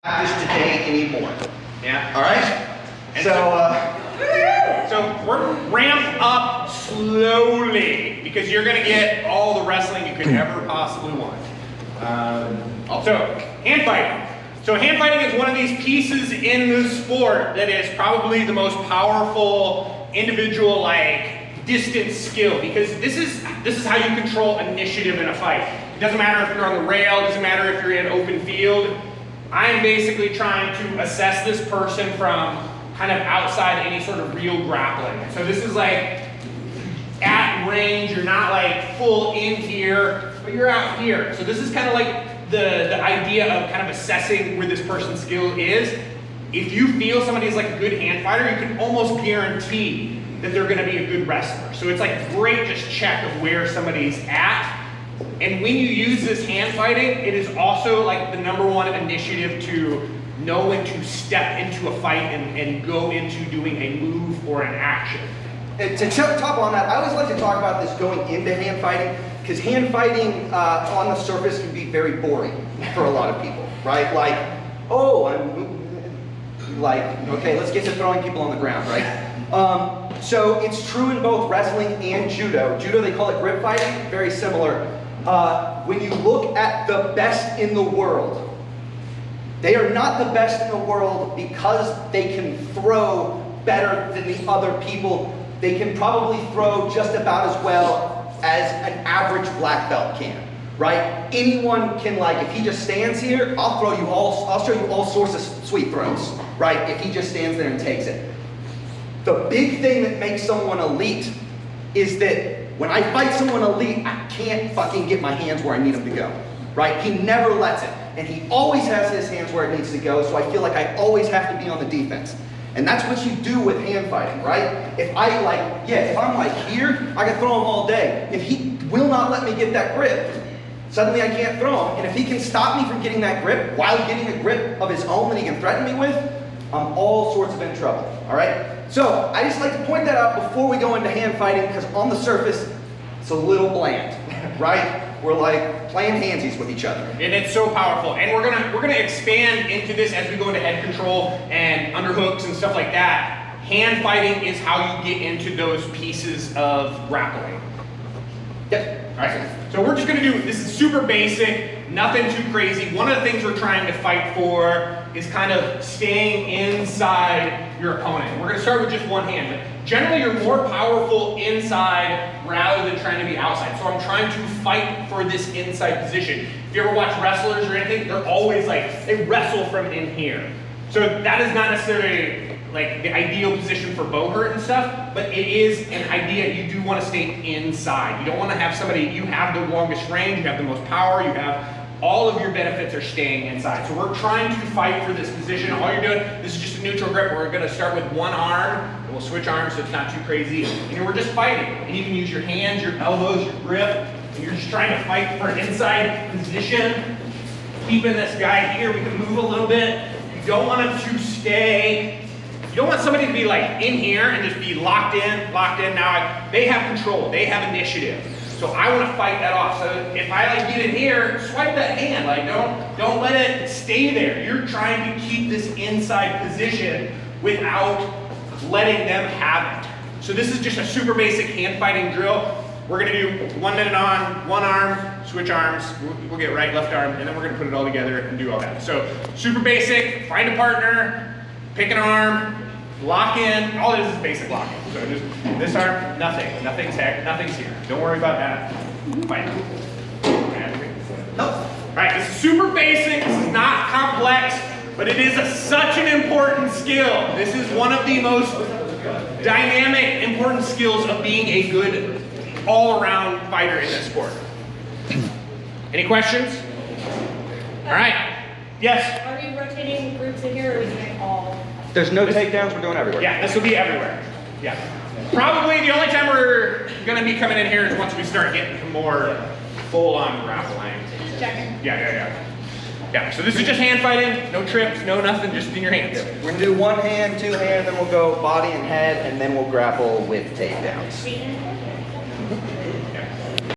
practice today anymore. Yeah. All right? And so we're ramp up slowly because you're going to get all the wrestling you could ever possibly want. So hand fighting. So hand fighting is one of these pieces in the sport that is probably the most powerful individual distance skill, because this is how you control initiative in a fight. It doesn't matter if you're on the rail, it doesn't matter if you're in an open field. I'm basically trying to assess this person from kind of outside any sort of real grappling. So this is at range, you're not full in here, but you're out here. So this is kind of the idea of kind of assessing where this person's skill is. If you feel somebody is a good hand fighter, you can almost guarantee that they're going to be a good wrestler. So it's great just check of where somebody's at. And when you use this hand fighting, it is also the #1 initiative to know when to step into a fight and go into doing a move or an action. And to top on that, I always like to talk about this going into hand fighting, because hand fighting on the surface can be very boring for a lot of people, right? Okay, let's get to throwing people on the ground, right? So it's true in both wrestling and judo. Judo, they call it grip fighting, very similar. When you look at the best in the world, they are not the best in the world because they can throw better than the other people. They can probably throw just about as well as an average black belt can, right? Anyone can, if he just stands here, I'll show you all sorts of sweet throws, right? If he just stands there and takes it. The big thing that makes someone elite is that when I fight someone elite, I can't fucking get my hands where I need them to go, right? He never lets it. And he always has his hands where it needs to go, so I feel like I always have to be on the defense. And that's what you do with hand fighting, right? If I'm here, I can throw him all day. If he will not let me get that grip, suddenly I can't throw him. And if he can stop me from getting that grip while getting a grip of his own that he can threaten me with, I'm all sorts of in trouble, all right? So I just like to point that out before we go into hand fighting, because on the surface, it's a little bland, right? We're playing handsies with each other. And it's so powerful. And we're gonna expand into this as we go into head control and underhooks and stuff like that. Hand fighting is how you get into those pieces of grappling. Yep. All right, so we're just gonna this is super basic, nothing too crazy. One of the things we're trying to fight for is kind of staying inside your opponent. We're gonna start with just one hand, but generally you're more powerful inside rather than trying to be outside. So I'm trying to fight for this inside position. If you ever watch wrestlers or anything, they're always they wrestle from in here. So that is not necessarily the ideal position for bow hurt and stuff, but it is an idea. You do want to stay inside. You don't want to have somebody, you have the longest range, you have the most power, you have all of your benefits are staying inside. So we're trying to fight for this position. All you're doing, this is just a neutral grip. We're going to start with one arm, and we'll switch arms so it's not too crazy. And we're just fighting. And you can use your hands, your elbows, your grip, and you're just trying to fight for an inside position. Keeping this guy here, we can move a little bit. You don't want him to stay. You don't want somebody to be in here and just be locked in. Now they have control, they have initiative. So I want to fight that off. So if I get in here, swipe that hand. Don't let it stay there. You're trying to keep this inside position without letting them have it. So this is just a super basic hand fighting drill. We're going to do 1 minute on, one arm, switch arms. We'll get right, left arm, and then we're going to put it all together and do all that. So super basic, find a partner, pick an arm, lock in. All this is basic locking. So just this arm, nothing's here. Don't worry about that. Fight. Nope. Right, this is super basic. This is not complex, but it is such an important skill. This is one of the most dynamic, important skills of being a good all-around fighter in this sport. Any questions? All right. Yes? Are we rotating groups in here, or are we doing all? There's no takedowns, we're doing everywhere. Yeah, this will be everywhere. Yeah. Probably the only time we're going to be coming in here is once we start getting more full-on grappling. Just checking. Yeah, so this is just hand fighting, no trips, no nothing, just in your hands. We're going to do one hand, two hand, then we'll go body and head, and then we'll grapple with takedowns.